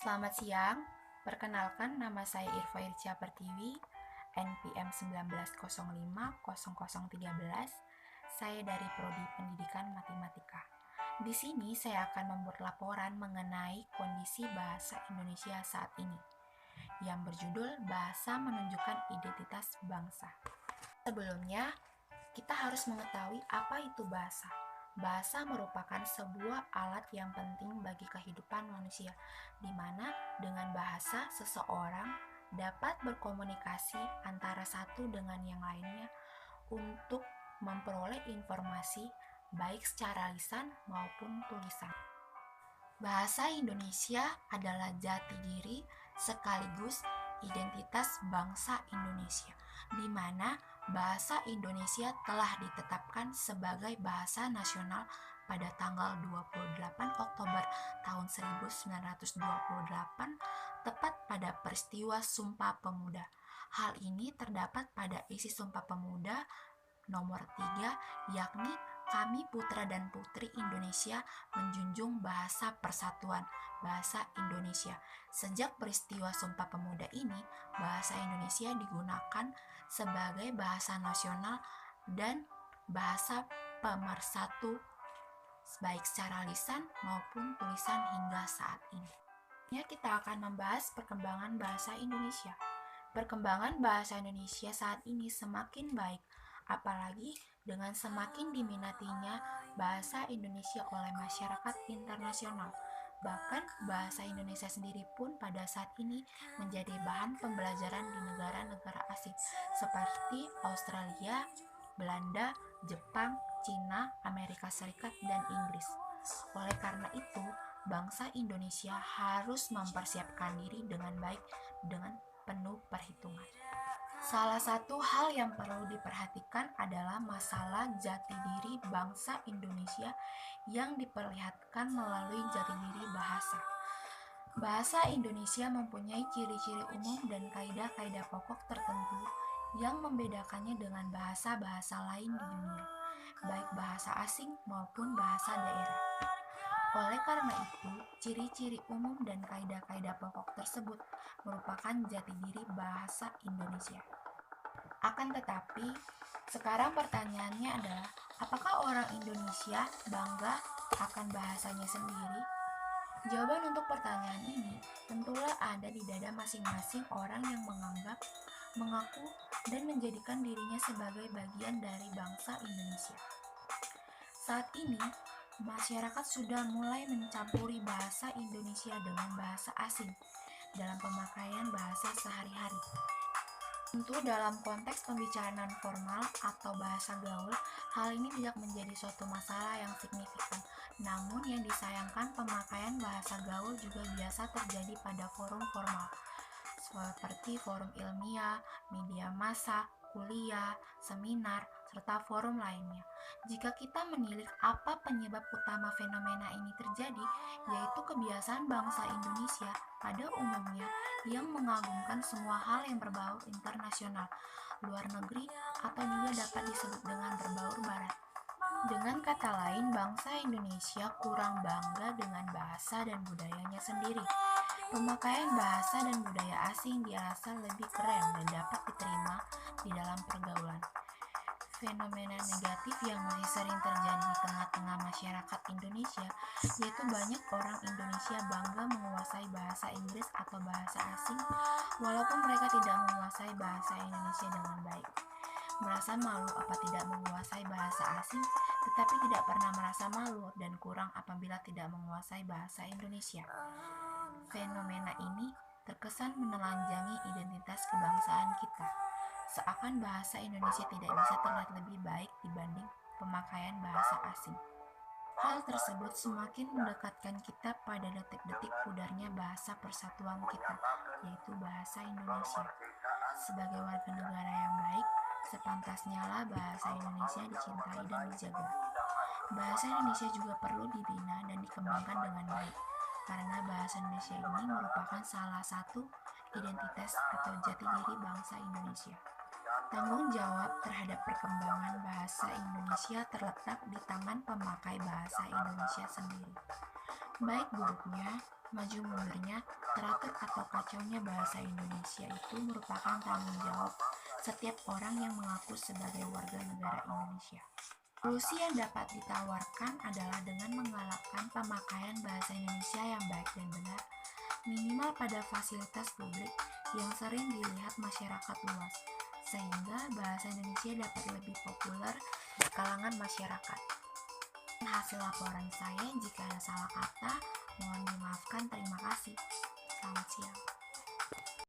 Selamat siang, perkenalkan nama saya Irfa Ircia Pertiwi, NPM 19050013. Saya dari Prodi Pendidikan Matematika. Di sini saya akan membuat laporan mengenai kondisi bahasa Indonesia saat ini yang berjudul Bahasa Menunjukkan Identitas Bangsa. Sebelumnya, kita harus mengetahui apa itu bahasa. Bahasa merupakan sebuah alat yang penting bagi kehidupan manusia, di mana dengan bahasa seseorang dapat berkomunikasi antara satu dengan yang lainnya untuk memperoleh informasi baik secara lisan maupun tulisan. Bahasa Indonesia adalah jati diri sekaligus identitas bangsa Indonesia, di mana bahasa Indonesia telah ditetapkan sebagai bahasa nasional pada tanggal 28 Oktober tahun 1928, tepat pada peristiwa Sumpah Pemuda. Hal ini terdapat pada isi Sumpah Pemuda nomor 3, yakni kami putra dan putri Indonesia menjunjung bahasa persatuan, bahasa Indonesia. Sejak peristiwa Sumpah Pemuda ini, bahasa Indonesia digunakan sebagai bahasa nasional dan bahasa pemersatu baik secara lisan maupun tulisan hingga saat ini. Kita akan membahas perkembangan bahasa Indonesia. Perkembangan bahasa Indonesia saat ini semakin baik, apalagi dengan semakin diminatinya bahasa Indonesia oleh masyarakat internasional. Bahkan bahasa Indonesia sendiri pun pada saat ini menjadi bahan pembelajaran di negara-negara asing seperti Australia, Belanda, Jepang, Cina, Amerika Serikat, dan Inggris. Oleh karena itu, bangsa Indonesia harus mempersiapkan diri dengan baik dengan penuh perhitungan. Salah satu hal yang perlu diperhatikan adalah masalah jati diri bangsa Indonesia yang diperlihatkan melalui jati diri bahasa. Bahasa Indonesia mempunyai ciri-ciri umum dan kaidah-kaidah pokok tertentu yang membedakannya dengan bahasa-bahasa lain di dunia, baik bahasa asing maupun bahasa daerah. Oleh karena itu, ciri-ciri umum dan kaidah-kaidah pokok tersebut merupakan jati diri bahasa Indonesia. Akan tetapi, sekarang pertanyaannya adalah, apakah orang Indonesia bangga akan bahasanya sendiri? Jawaban untuk pertanyaan ini tentulah ada di dada masing-masing orang yang menganggap, mengaku, dan menjadikan dirinya sebagai bagian dari bangsa Indonesia. Saat ini, masyarakat sudah mulai mencampuri bahasa Indonesia dengan bahasa asing dalam pemakaian bahasa sehari-hari. Tentu dalam konteks pembicaraan formal atau bahasa gaul, hal ini tidak menjadi suatu masalah yang signifikan. Namun yang disayangkan, pemakaian bahasa gaul juga biasa terjadi pada forum formal, seperti forum ilmiah, media massa, kuliah, seminar, serta forum lainnya. Jika kita menilik apa penyebab utama fenomena ini terjadi, yaitu kebiasaan bangsa Indonesia pada umumnya yang mengagungkan semua hal yang berbau internasional, luar negeri, atau juga dapat disebut dengan berbaur barat. Dengan kata lain, bangsa Indonesia kurang bangga dengan bahasa dan budayanya sendiri. Pemakaian bahasa dan budaya asing dirasa lebih keren dan dapat diterima di dalam pergaulan. Fenomena negatif yang masih sering terjadi di tengah-tengah masyarakat Indonesia, yaitu banyak orang Indonesia bangga menguasai bahasa Inggris atau bahasa asing, walaupun mereka tidak menguasai bahasa Indonesia dengan baik. Merasa malu apa tidak menguasai bahasa asing, tetapi tidak pernah merasa malu dan kurang apabila tidak menguasai bahasa Indonesia. Fenomena ini terkesan menelanjangi identitas kebangsaan kita, seakan bahasa Indonesia tidak bisa terlihat lebih baik dibanding pemakaian bahasa asing. Hal tersebut semakin mendekatkan kita pada detik-detik pudarnya bahasa persatuan kita, yaitu bahasa Indonesia. Sebagai warga negara yang baik, sepantasnya lah bahasa Indonesia dicintai dan dijaga. Bahasa Indonesia juga perlu dibina dan dikembangkan dengan baik, karena bahasa Indonesia ini merupakan salah satu identitas atau jati diri bangsa Indonesia. Tanggung jawab terhadap perkembangan bahasa Indonesia terletak di tangan pemakai bahasa Indonesia sendiri. Baik buruknya, Maju mundurnya, teratur atau kacaunya bahasa Indonesia itu merupakan tanggung jawab setiap orang yang mengaku sebagai warga negara Indonesia. Solusi yang dapat ditawarkan adalah dengan menggalakkan pemakaian bahasa Indonesia yang baik dan benar, minimal pada fasilitas publik yang sering dilihat masyarakat luas, sehingga bahasa Indonesia dapat lebih populer di kalangan masyarakat. Hasil laporan saya, jika ada salah kata, mohon dimaafkan. Terima kasih. Selamat siang.